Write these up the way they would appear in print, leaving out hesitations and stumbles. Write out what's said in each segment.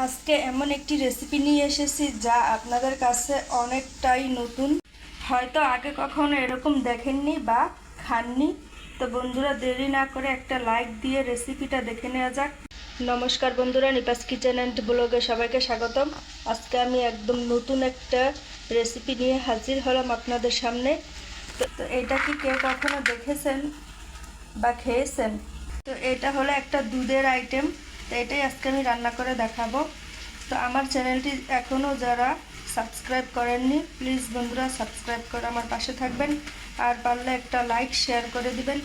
আজকে এমন একটি রেসিপি নিয়ে এসেছি যা আপনাদের কাছে অনেকটাই নতুন। হয়তো আগে কখনো এরকম দেখেননি বা খাননি। তো বন্ধুরা, দেরি না করে একটা লাইক দিয়ে রেসিপিটা দেখে নেওয়া যাক। নমস্কার বন্ধুরা, নিপাস কিচেন অ্যান্ড ব্লগে সবাইকে স্বাগতম। আজকে আমি একদম নতুন একটা রেসিপি নিয়ে হাজির হলাম আপনাদের সামনে। তো এটা কি কেউ কখনো দেখেছেন বা খেয়েছেন? তো এটা হলো একটা দুধের আইটেম। তো এটাই আজকে আমি রান্না করে দেখাবো। তো আমার চ্যানেলটি এখনও যারা সাবস্ক্রাইব করেননি, প্লিজ বন্ধুরা সাবস্ক্রাইব করে আমার পাশে থাকবেন, আর পারলে একটা লাইক শেয়ার করে দিবেন।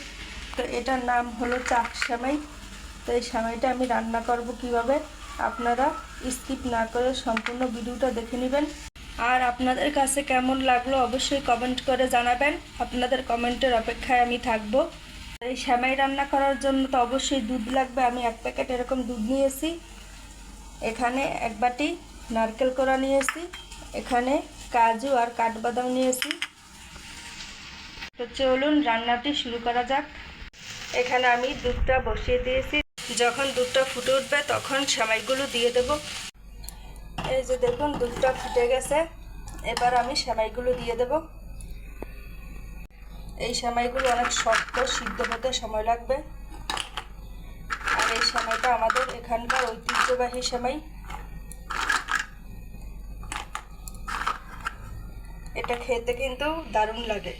তো এটার নাম হলো চাক সেমাই। তো এই সেমাইটা আমি রান্না করব কিভাবে, আপনারা স্কিপ না করে সম্পূর্ণ ভিডিওটা দেখে নেবেন। আর আপনাদের কাছে কেমন লাগলো অবশ্যই কমেন্ট করে জানাবেন। আপনাদের কমেন্টের অপেক্ষায় আমি থাকবো। এই সেমাই রান্না করার জন্য তো অবশ্যই দুধ লাগবে। আমি 1 প্যাকেট এরকম দুধ নিয়েছি। এখানে 1 বাটি নারকেল কোড়া নিয়েছি। এখানে কাজু আর কাঠবাদাম নিয়েছি। তো চলুন রান্নাটি শুরু করা যাক। এখানে আমি দুধটা বসিয়ে দিয়েছি। যখন দুধটা ফুটে উঠবে তখন সেমাইগুলো দিয়ে দেব। এই যে দেখুন, দুধটা ফুটে গেছে। এবার আমি সেমাইগুলো দিয়ে দেব। এই সেমাইগুলো অনেক শক্ত, সিদ্ধ হতে সময় লাগবে। আর এই সেমাইটা আমাদের এখানকার ঐতিহ্যবাহী সেমাই। এটা খেতে কিন্তু দারুণ লাগে।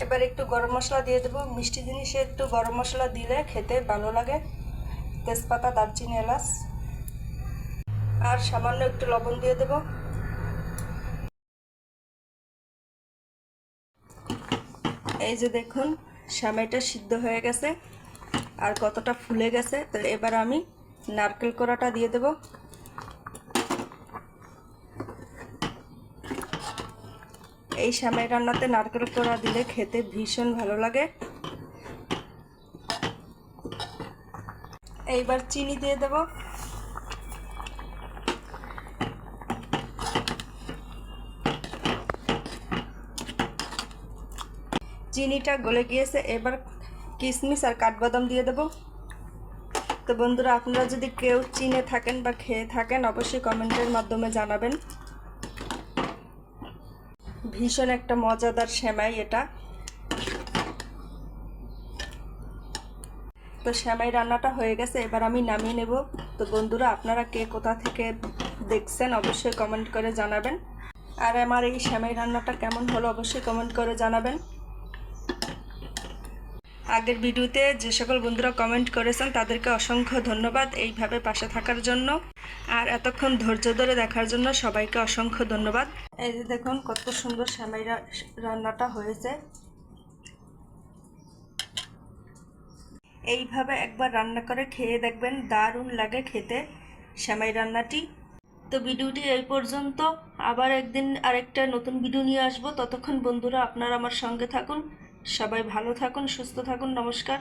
এবার একটু গরম মশলা দিয়ে দেবো। মিষ্টি জিনিসে একটু গরম মশলা দিলে খেতে ভালো লাগে। তেজপাতা, দারচিনি, এলাচ আর সামান্য একটু লবণ দিয়ে দেব। এই যে দেখুন, সেমাইটা সিদ্ধ হয়ে গেছে আর কতটা ফুলে গেছে। তো এবার আমি নারকেল কোড়াটা দিয়ে দেব। এই সেমাই রান্নাতে নারকেল কোড়া দিলে খেতে ভীষণ ভালো লাগে। এইবার চিনি দিয়ে দেব। চিনিটা গলে গিয়েছে। এবার কিশমিশ আর কাঠবাদাম দিয়ে দেব। তো বন্ধুরা, আপনারা যদি কেউ চিনে থাকেন বা খেয়ে থাকেন অবশ্যই কমেন্টের মাধ্যমে জানাবেন। ভীষণ একটা মজাদার সেমাই এটা। তো সেমাই রান্নাটা হয়ে গেছে, এবার আমি নামিয়ে নেব। তো বন্ধুরা, আপনারা কে কোথা থেকে দেখছেন অবশ্যই কমেন্ট করে জানাবেন। আর আমার এই সেমাই রান্নাটা কেমন হলো অবশ্যই কমেন্ট করে জানাবেন। আগের ভিডিওতে যে সকল বন্ধুরা কমেন্ট করেছেন তাদেরকে অসংখ্য ধন্যবাদ এইভাবে পাশে থাকার জন্য, আর এতক্ষণ ধৈর্য ধরে দেখার জন্য সবাইকে অসংখ্য ধন্যবাদ। এই যে দেখুন কত সুন্দর সেমাই রান্নাটা হয়েছে। এইভাবে একবার রান্না করে খেয়ে দেখবেন, দারুণ লাগে খেতে সেমাই রান্নাটি। তো ভিডিওটি এই পর্যন্ত। আবার একদিন আরেকটা নতুন ভিডিও নিয়ে আসবো। ততক্ষণ বন্ধুরা আপনারা আমার সঙ্গে থাকুন। সবাই ভালো থাকুন, সুস্থ থাকুন। নমস্কার।